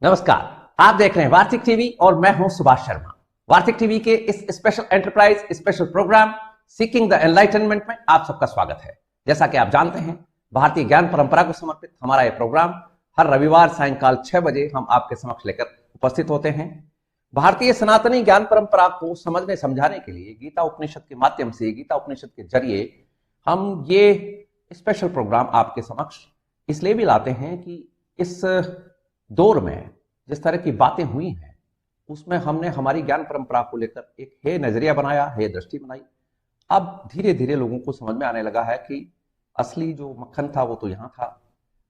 नमस्कार, आप देख रहे हैं वार्तिक टीवी और मैं हूं सुभाष शर्मा। वार्तिक टीवी के इस special enterprise special program seeking the enlightenment में आप सबका स्वागत है। जैसा कि आप जानते हैं, भारतीय ज्ञान परंपरा को समर्पित हमारा यह प्रोग्राम हर रविवार सायंकाल 6 बजे हम आपके समक्ष लेकर उपस्थित होते हैं। भारतीय सनातनी ज्ञान परंपरा को समझने समझाने के लिए गीता उपनिषद के माध्यम से, गीता उपनिषद के जरिए हम ये स्पेशल प्रोग्राम आपके समक्ष इसलिए भी लाते हैं कि इस दौर में जिस तरह की बातें हुई हैं उसमें हमने हमारी ज्ञान परंपरा को लेकर एक है नजरिया बनाया, है दृष्टि बनाई। अब धीरे धीरे लोगों को समझ में आने लगा है कि असली जो मक्खन था वो तो यहाँ था,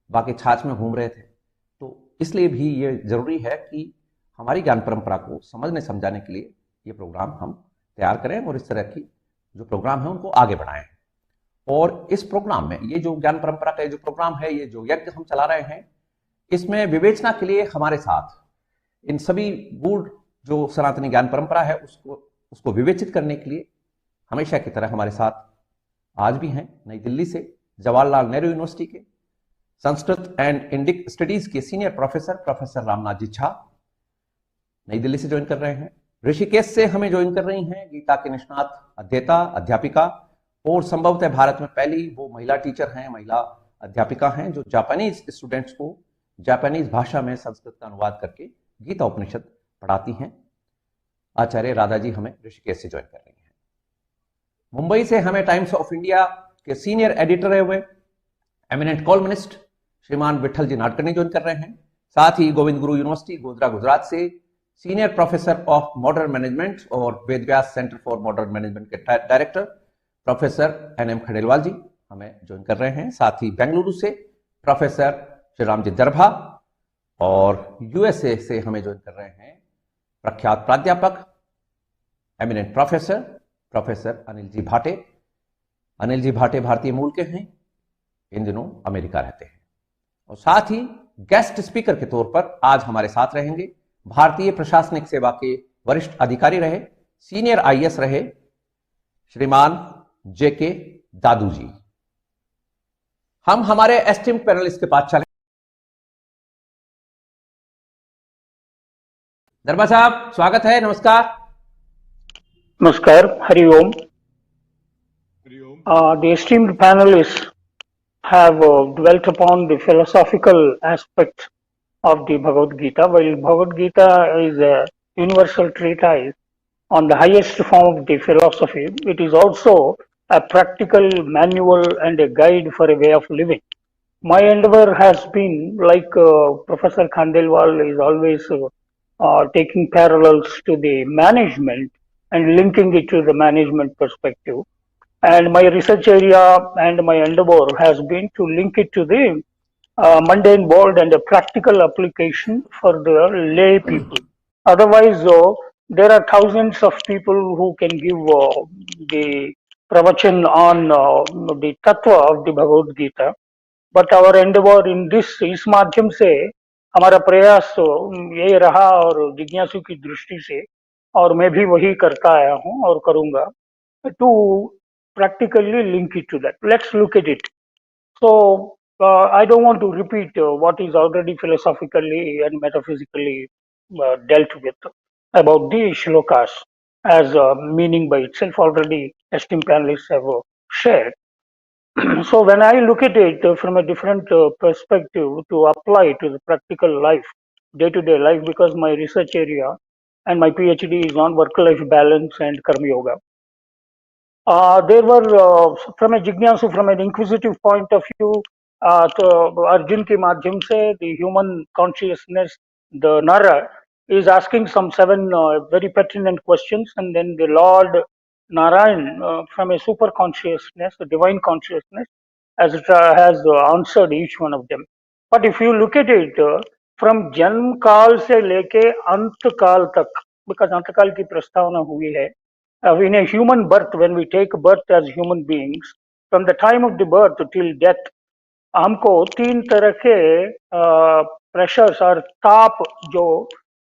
बाकी छाछ में घूम रहे थे। तो इसलिए भी ये जरूरी है कि हमारी ज्ञान परंपरा को समझने समझाने के लिए ये प्रोग्राम हम तैयार करें और इस तरह की जो प्रोग्राम है उनको आगे बढ़ाएं। और इस प्रोग्राम में ये जो ज्ञान परंपरा का जो प्रोग्राम है, ये जो यज्ञ हम चला रहे हैं, इसमें विवेचना के लिए हमारे साथ इन सभी गूढ़ जो सनातनी ज्ञान परंपरा है उसको विवेचित करने के लिए हमेशा की तरह हमारे साथ आज भी हैं नई दिल्ली से जवाहरलाल नेहरू यूनिवर्सिटी के संस्कृत एंड इंडिक स्टडीज के सीनियर प्रोफेसर रामनाथ जी झा नई दिल्ली से ज्वाइन कर रहे हैं। ऋषिकेश से हमें ज्वाइन कर रही हैं गीता के निष्णात अध्येता अध्यापिका और संभवतः भारत में पहली वो महिला टीचर हैं, महिला अध्यापिका हैं जो जापानीज स्टूडेंट्स को जापानीज भाषा में संस्कृत का अनुवाद करके गीता उपनिषद पढ़ाती हैं। आचार्य राधा जी हमें ऋषिकेश से ज्वाइन कर रही हैं। मुंबई से हमें टाइम्स ऑफ इंडिया के सीनियर एडिटर रहे हुए एमिनेंट कॉलमनिस्ट श्रीमान विठल जी नाडकर्णी ज्वाइन कर रहे हैं। साथ ही गोविंद गुरु यूनिवर्सिटी गोधरा गुजरात से senior professor of modern management और Vedvyas centre for modern management के director professor N M Khandelwal ji हमें ज्वाइन कर रहे हैं। साथ ही बेंगलुरु से प्रोफेसर श्रीराम जी दर्भा और यूएसए से हमें ज्वाइन कर रहे हैं प्रख्यात प्राध्यापक एमिनेंट प्रोफेसर अनिल जी भाटे। अनिल जी भाटे भारतीय मूल के हैं, इन दिनों अमेरिका रहते हैं। और साथ ही गेस्ट स्पीकर के तौर पर आज हमारे साथ रहेंगे भारतीय प्रशासनिक सेवा के वरिष्ठ अधिकारी रहे, सीनियर आईएएस रहे श्रीमान जेके दादू जी। हम हमारे एस्टीम्ड पैनलिस्ट के पास चले। दरबा साहब स्वागत है, नमस्कार। नमस्कार, हरि ओम। The esteemed panelists have dwelt upon the philosophical aspect of the Bhagavad Gita. While Bhagavad Gita is a universal treatise on the highest form of the philosophy, it is also a practical manual and a guide for a way of living. My endeavor has been, like Professor Khandelwal is always taking parallels to the management and linking it to the management perspective. And my research area and my endeavor has been to link it to the mundane world and a practical application for the lay people. Otherwise, there are thousands of people who can give the pravachan on the tattva of the Bhagavad Gita. But our endeavor in this इस माध्यम से हमारा प्रयास ये रहा और जिज्ञासु की दृष्टि से, और मैं भी वही करता आया हूँ और करूँगा, to practically link it to that. Let's look at it. So I don't want to repeat what is already philosophically and metaphysically dealt with about the shlokas as meaning by itself. Already esteemed panelists have shared. So when I look at it from a different perspective to apply to the practical life, day-to-day life, because my research area and my PhD is on work-life balance and karma yoga. There were, from a jignasu, from an inquisitive point of view, to Arjun ki madhyam se, the human consciousness, the Nara, is asking some 7 very pertinent questions, and then the Lord Narayan, from a super consciousness, a divine consciousness, has answered each one of them. But if you look at it from Janm Kal se leke Ant Kal tak, because Ant Kal ki prastavana hui hai, in a human birth, when we take birth as human beings, from the time of the birth till death, हमको 3 तरह के pressures और ताप जो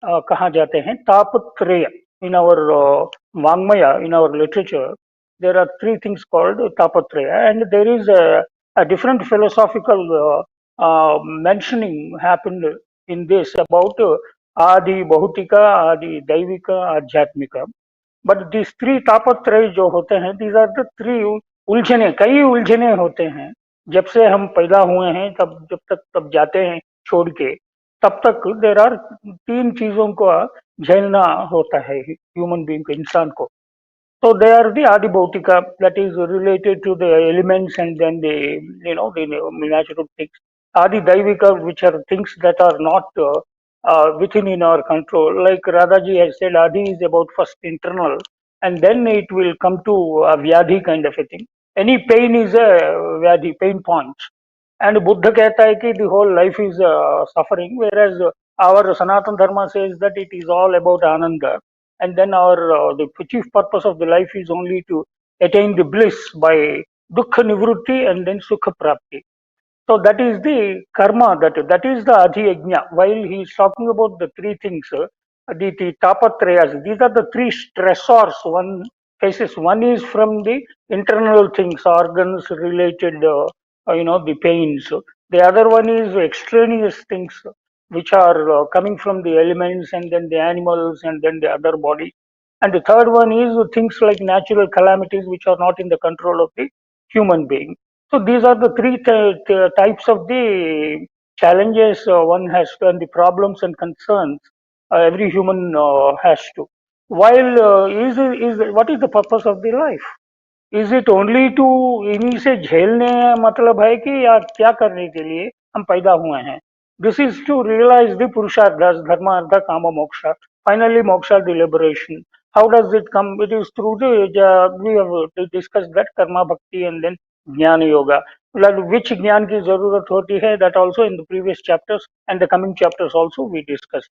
कहा जाते हैं, तापत्रय. In our Vangmaya, in our literature, there are 3 things called tapatraya, and there is a different philosophical mentioning happened in this about Adi Bhautika, Adi Daivika, Adhyatmika. But this three तापत्रय जो होते हैं, दीज आर द थ्री उलझने, कई उलझने होते हैं। जब से हम पैदा हुए हैं तब जब तक तब जाते हैं छोड़ के, तब तक देर आर तीन चीजों को झेलना होता है ह्यूमन बीइंग को, इंसान को। So they are the Adi Bhautika, that is related to the elements and then the natural things. Adi Daivika, which are things that are not within in our control. Like Radhaji has said, Adi is about first internal, and then it will come to a Vyadhi kind of a thing. Any pain is a Vyadhi, pain point. And Buddha कहता है कि the whole life is suffering, whereas our Sanatana Dharma says that it is all about Ananda. And then our the chief purpose of the life is only to attain the bliss by dukkha nivrutti and then sukha prapti. So that is the karma, that is the adhiyajna. While he is talking about the three things, the tapatrayas, these are the three stressors one faces. One is from the internal things, organs related, the pains. The other one is extraneous things, which are coming from the elements and then the animals and then the other bodies. And the third one is things like natural calamities, which are not in the control of the human being. So these are the three types of the challenges one has to, and the problems and concerns every human has to. While is what is the purpose of the life? Is it only to इन्हीं से झेलने मतलब है कि या क्या करने के लिए हम पैदा हुए हैं? This is to realize the purushartha, dharma artha kama moksha, finally moksha the liberation. How does it come? It is through the discuss that karma bhakti and then ज्ञान योगा. विच ज्ञान की जरूरत होती है, that also in the previous chapters and the coming chapters also we discuss.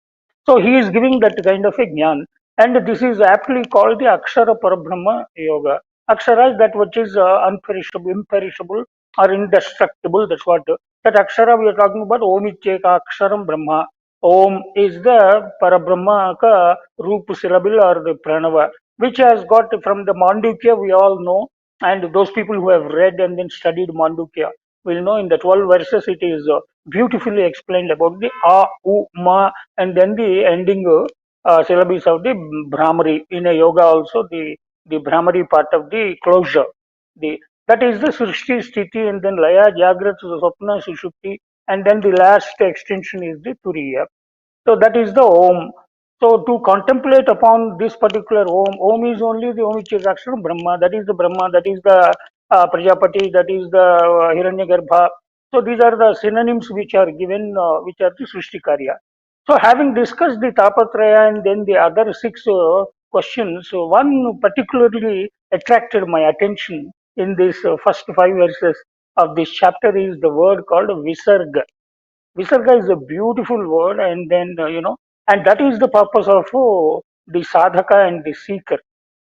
So he is giving that kind of a jnana, and this is aptly called the Akshara Parabrahma Yoga. Akshara is that which is unperishable, imperishable, or indestructible. That's what that Akshara we are talking about. Om Icheka Aksharam Brahma. Om is the Parabrahma ka root syllable or the pranava, which has got from the Mandukya, we all know, and those people who have read and then studied Mandukya will know in the 12 verses it is beautifully explained about the A, U, Ma, and then the ending syllables of the Brahmari. In a yoga also, the Brahmari part of the closure. That is the Srishti, Sthiti, and then Laya, Jagrat, Swapna, Sushupti, and then the last extension is the Turiya. So that is the Om. So to contemplate upon this particular Om is only the Om which is Akshara Brahma, that is the Brahma, that is the Prajapati, that is the Hiranyagarbha. So these are the synonyms which are given, which are the Srishti Karya. So having discussed the Tapatraya and then the other six questions, one particularly attracted my attention in this first 5 verses of this chapter is the word called Visarga. Visarga is a beautiful word, and then, and that is the purpose of the sadhaka and the seeker.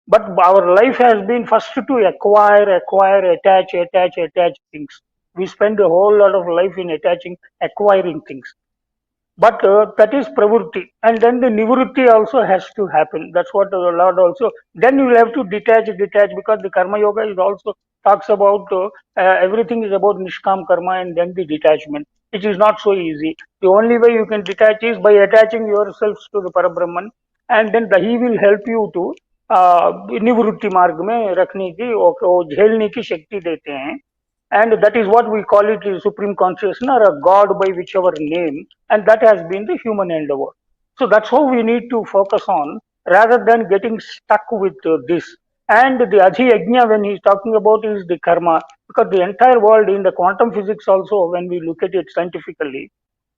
But our life has been first to acquire, attach things. We spend a whole lot of life in attaching, acquiring things. But that is pravrutti, and then the nivrutti also has to happen. That's what the Lord also. Then you will have to detach, because the karma yoga is also talks about everything is about nishkam karma and then the detachment. It is not so easy. The only way you can detach is by attaching yourselves to the Parabrahman, and then he will help you to nivrutti marg में रखने की और झेलने की शक्ति देते हैं. And that is what we call it is supreme consciousness or a God by whichever name, and that has been the human endeavor. So that's how we need to focus on rather than getting stuck with this. And the adhiyajna when he's talking about is the karma, because the entire world in the quantum physics also, when we look at it scientifically,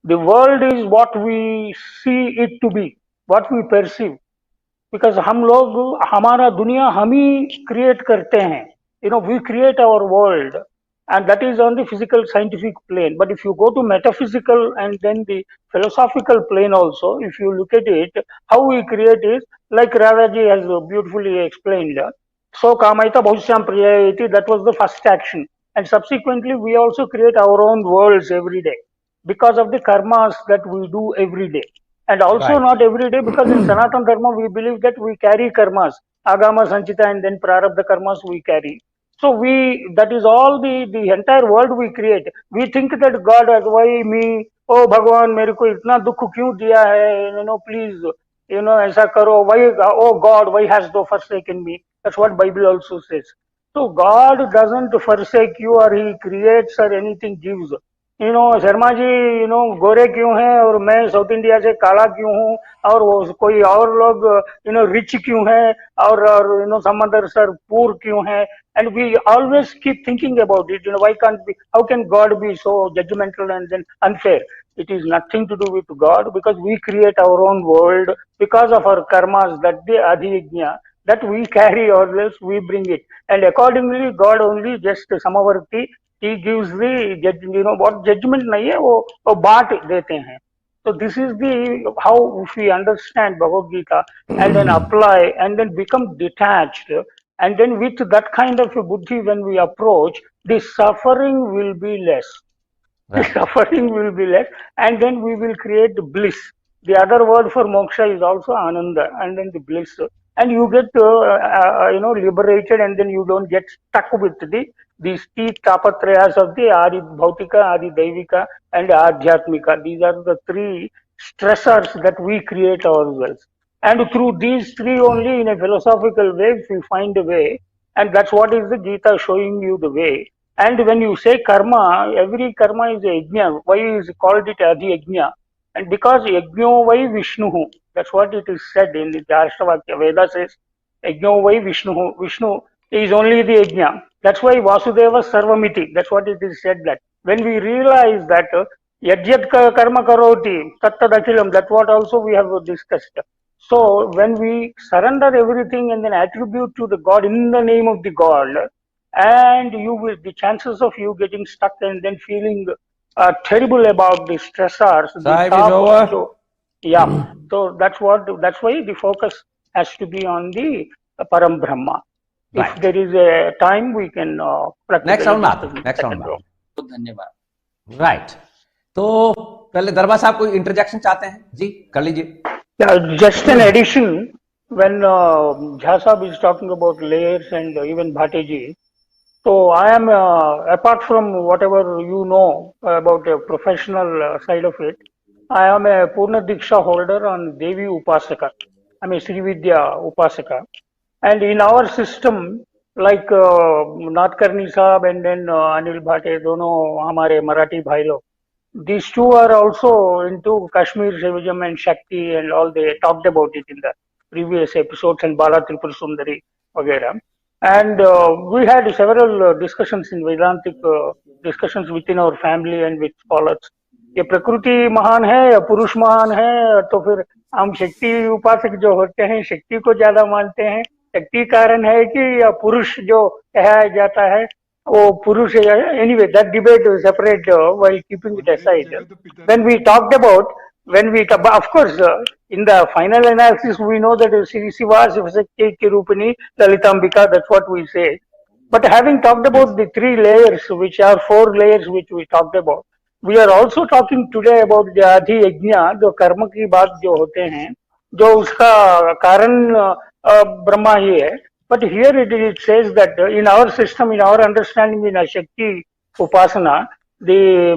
the world is what we see it to be, what we perceive. Because हम लोग हमारा दुनिया हम ही create करते हैं. We create our world, and that is on the physical scientific plane. But if you go to metaphysical and then the philosophical plane also, if you look at it, how we create is like Radhaji has beautifully explained. So kamaita bhavishyam priyayati, that was the first action, and subsequently we also create our own worlds every day because of the karmas that we do every day. And also not every day, because in Sanatana Dharma we believe that we carry karmas, agama, sanchita, and then prarabdha karmas we carry. So that is all the entire world we create. We think that God, why me, ओ भगवान मेरे को इतना दुख क्यों दिया है, please ऐसा करो, why, oh God, why has thou forsaken me? That's what Bible also says. So God doesn't forsake you or he creates or anything gives. Sharma ji गोरे क्यों हैं और मैं साउथ इंडिया से काला क्यों हूँ, और वो कोई और लोग रिच क्यों हैं, और सम अदर सर पुअर क्यों हैं, and we always keep thinking about it. Why can't be, how can God be so judgmental and then unfair? It is nothing to do with God, because we create our own world because of our karmas, that the adhiyajna that we carry, or else we bring it, and accordingly God only just samavarti, he gives the judge, what judgment nahi hai, wo baat dete hain. So this is the how, if we understand Bhagavad Gita and then apply and then become detached, and then with that kind of a buddhi when we approach, the suffering will be less. The suffering will be less, and then we will create bliss. The other word for moksha is also ananda, and then the bliss, and you get liberated, and then you don't get stuck with these tapatrayas of the Adi Bhautika, Adi Daivika, and Adhyatmika. These are the three stressors that we create ourselves. And through these three only, in a philosophical way, if we find a way, and that's what is the Gita showing you the way. And when you say karma, every karma is a yajna. Why is called it Adi Yajna? And because Yajno vai Vishnuhu, that's what it is said in the Ashtavakya. Veda says, Yajno vai Vishnuhu. Vishnu is only the Yajna. That's why Vasudeva Sarvamiti. That's what it is said that. When we realize that Yajyat karma karoti, tattad akhilam, that's what also we have discussed. So when we surrender everything and then attribute to the God in the name of the God, and you will, the chances of you getting stuck and then feeling terrible about the stressors. Time is over. Yeah, so that's why the focus has to be on the Param Brahma. Right. If there is a time, we can next round में next round में धन्यवाद. Right. तो पहले दरबार साहब कोई interjection चाहते हैं जी, कर लीजिए. Just an addition, when Jha Sahab is talking about layers and even Bhattaji, so I am, apart from whatever you know about the professional side of it, I am a Purna Diksha holder on Devi Upasaka. I am a Sri Vidya Upasaka. And in our system, like Natkarni Sahab and then Anil Bhatte, dono hamare Marathi bhai log, these two are also into Kashmir Shaivism and Shakti, and all they talked about it in the previous episodes, and Bala Tripura Sundari vagera. And we had several discussions in Vedantic discussions within our family and with scholars. ये प्रकृति महान है या पुरुष महान है, तो फिर हम शक्ति उपासक जो होते हैं शक्ति को ज्यादा मानते हैं, शक्ति कारण है कि या पुरुष जो कहा जाता है वो पुरुष है. Anyway, that debate is separate while keeping it aside. When we talked about, of course, in the final analysis, we know that Shiva, Shivasakti, Kirupani, Lalitambika, that's what we say. But having talked about the three layers, which are four layers which we talked about, we are also talking today about the Adhi Yajna, जो कर्म की बात जो होते हैं, जो उसका कारण ब्रह्मा ही है. But here it says that in our system, in our understanding, in Shakti Upasana, the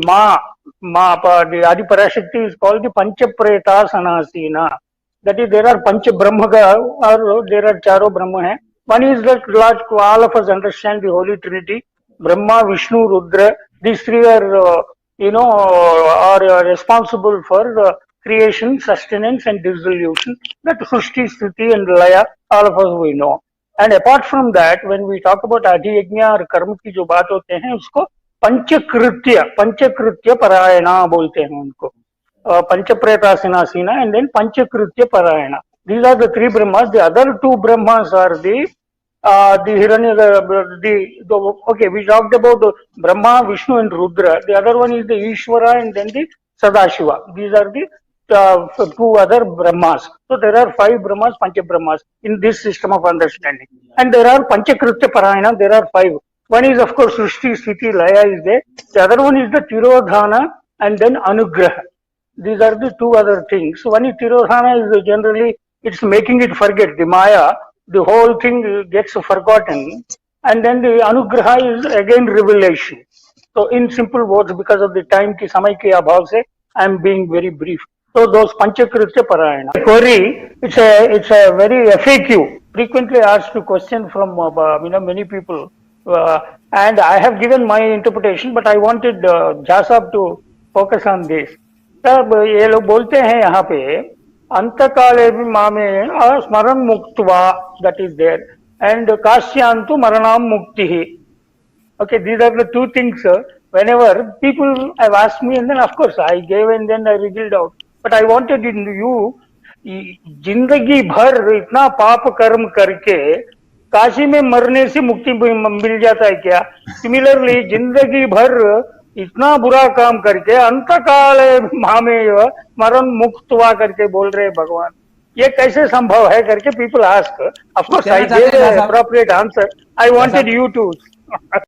the Adi Parashakti is called the Panchapreta Sanasina. That is, there are Pancha Brahma, or there are Charo Brahma hai. One is that all of us understand the Holy Trinity, Brahma, Vishnu, Rudra. These three are, are responsible for creation, sustenance and dissolution. That Srishti, Sthiti and Laya, all of us we know. And apart from that, when we talk about Adhi Yajna और कर्म की जो बात होते हैं, उसको पंचकृत्य परायणा बोलते हैं उनको. Panchapretasanasina and then Panchakritya Parayana. These are the three Brahmas. The other two Brahmas are the Hiranya, okay, we talked about Brahma, Vishnu and Rudra. The other one is the Ishvara and then the Sadashiva. These are the two other Brahmas. So there are five Brahmas, Pancha Brahmas in this system of understanding. And there are Panchakritya Parayana, there are five. One is of course Srishti, Sthiti, Laya is there. The other one is the Tirodhana and then Anugraha. These are the two other things. One is Tirodhana is generally, it's making it forget. The Maya, the whole thing gets forgotten. And then the Anugraha is again revelation. So in simple words, because of the time ki samay ki abhav se, I'm being very brief. So those Panchakritya Parayana. Query, it's a very FAQ, frequently asked question from many people. And I have given my interpretation, but I wanted Jasab to focus on this. तब ये लोग बोलते हैं यहाँ पे अंतकाले भी मामे स्मरण मुक्त्वा, that is there, and काश्यांतु मरणाम मुक्ति ही. Okay, these are the two things. Whenever people have asked me, and then of course I gave and then I revealed out. But I wanted in you, जिंदगी भर इतना पाप कर्म करके काशी में मरने से मुक्ति मिल जाता है क्या? सिमिलरली जिंदगी भर इतना बुरा काम करके अंतकाल मामेव मरण मुक्त हुआ करके बोल रहे भगवान, ये कैसे संभव है करके people ask. Of course I gave appropriate answer. I wanted you to